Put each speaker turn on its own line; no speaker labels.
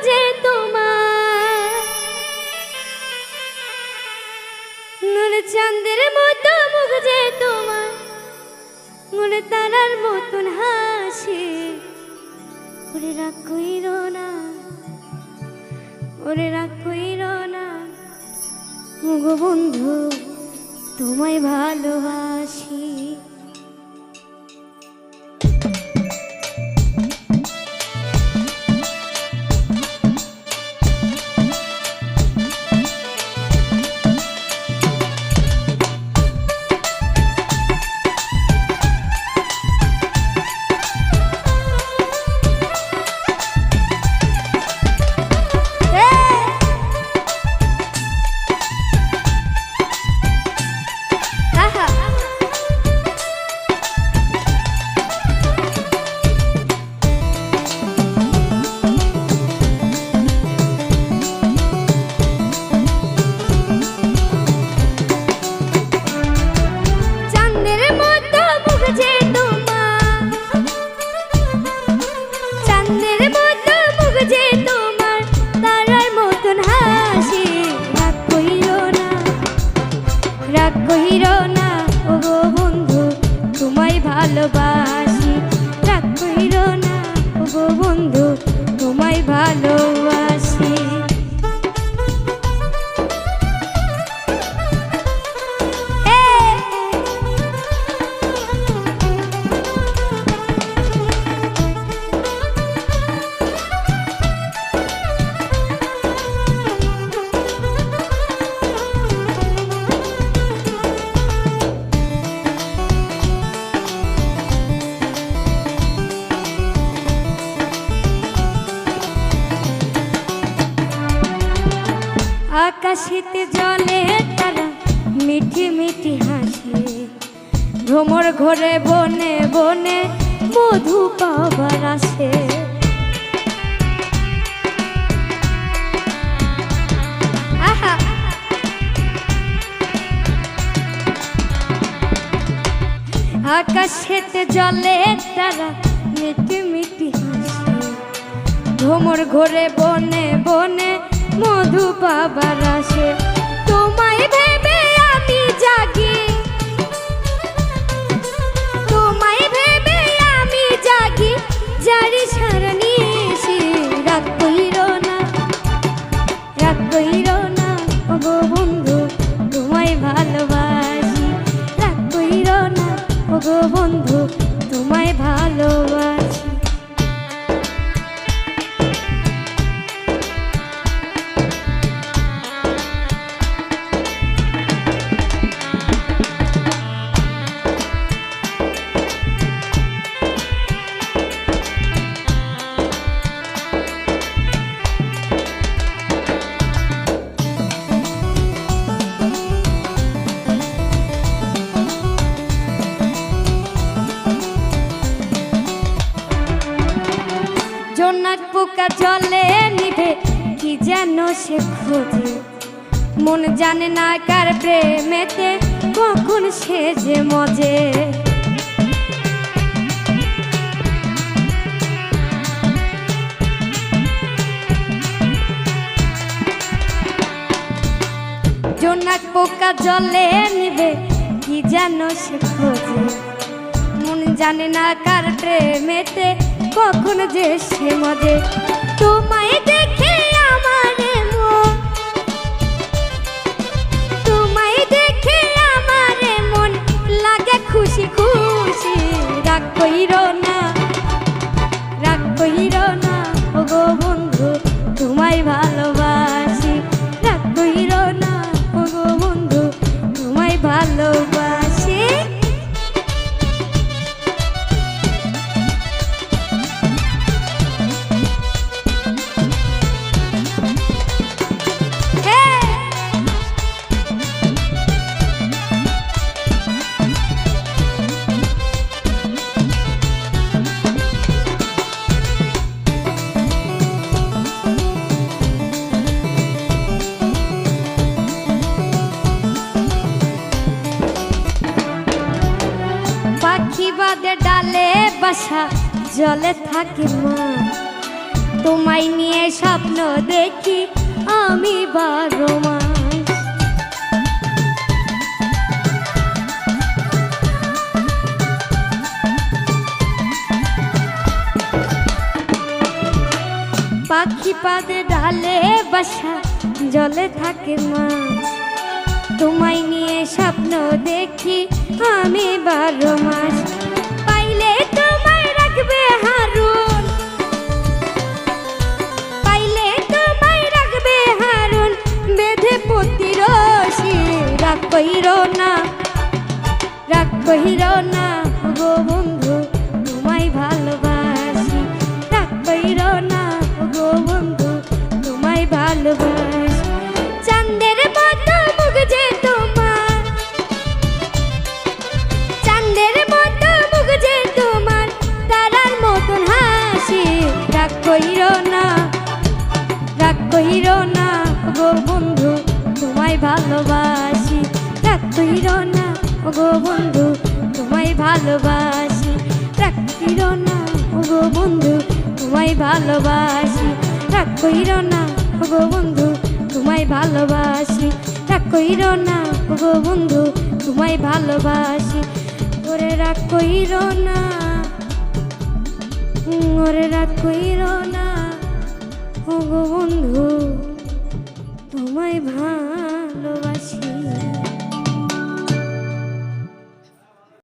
যে তোমার নূর চাঁদের মতো মুখ যে তোমার নূর তারার মতন হাসি ওরে রাগ কইরো না ওরে রাগ কইরো না গো বন্ধু তোমায় ভালোবাসি। ভালোবাসি রাগ কইরো না গো বন্ধু তোমায় ভালোবাসি। আকাশেতে জলে তারা মিঠি মিঠি হাসে ভ্রমর ঘরে বনে বনে মধু পাবার আসে। আকাশেতে জলে তারা মিঠি মিঠি হাসে ভ্রমর ঘরে বনে বনে মধু পাবার আসে। তোমায় ভেবে আমি জাগি তোমায় ভেবে আমি জাগি জারি সারা নিশি রাগ কইরো না গো বন্ধু তোমায় ভালোবাসি রাগ কইরো না গো বন্ধু তোমায় ভালোবাসি। জোনাক পোকা জলে নিভে কি যেন সে খোঁজে মন জানে না কার প্রেমেতে কখন সে যে মজে। জোনাক পোকা জলে নিভে কি যেন সে খোঁজে মন জানে না কার প্রেমেতে কখন যে সে মজে। তোমায় দেখে আমার মন তোমায় দেখে আমার মন লাগে খুশি খুশি রাগ কইরো না গো বন্ধু তোমায় ভালোবাসি রাগ কইরো না গো বন্ধু তোমায় ভালোবাসি। বাদে ডালে বাসা জলে থাকে মা তোমায় নিয়ে স্বপ্ন দেখি আমি 12 মাস। পাখি পাদে ডালে বাসা জলে থাকে মাছ, তোমায় নিয়ে স্বপ্ন দেখি আমি 12 মাস। পাইলে তোমায় রাখবে হারুন, পাইলে তোমায় রাখবে হারুন, বেঁধে পতি রশি। রাগ কইরো না, রাগ কইরো না গো বন্ধু, তোমায় ভালোবাসি। রাগ কইরো না গো বন্ধু, তোমায় ভালোবাসি। চাঁদের মতো মুখ যে তোমার, চাঁদের মতো মুখ যে তোমার, তারার মতন হাসি। রাগ কইরো না, রাগ কইরো না গো বন্ধু, তোমায় ভালোবাসি। রাগ কইরো না গো বন্ধু, তোমায় ভালোবাসি। রাগ কইরো না গো বন্ধু, তোমায় ভালোবাসি। রাগ কইরো না গো বন্ধু, তোমায় ভালোবাসি। রাগ কইরো না গো বন্ধু, তোমায় ভালোবাসি। ওরে রাগ কইরো না, ওরে রাগ কইরো না গো বন্ধু, তোমায় ভালোবাসি।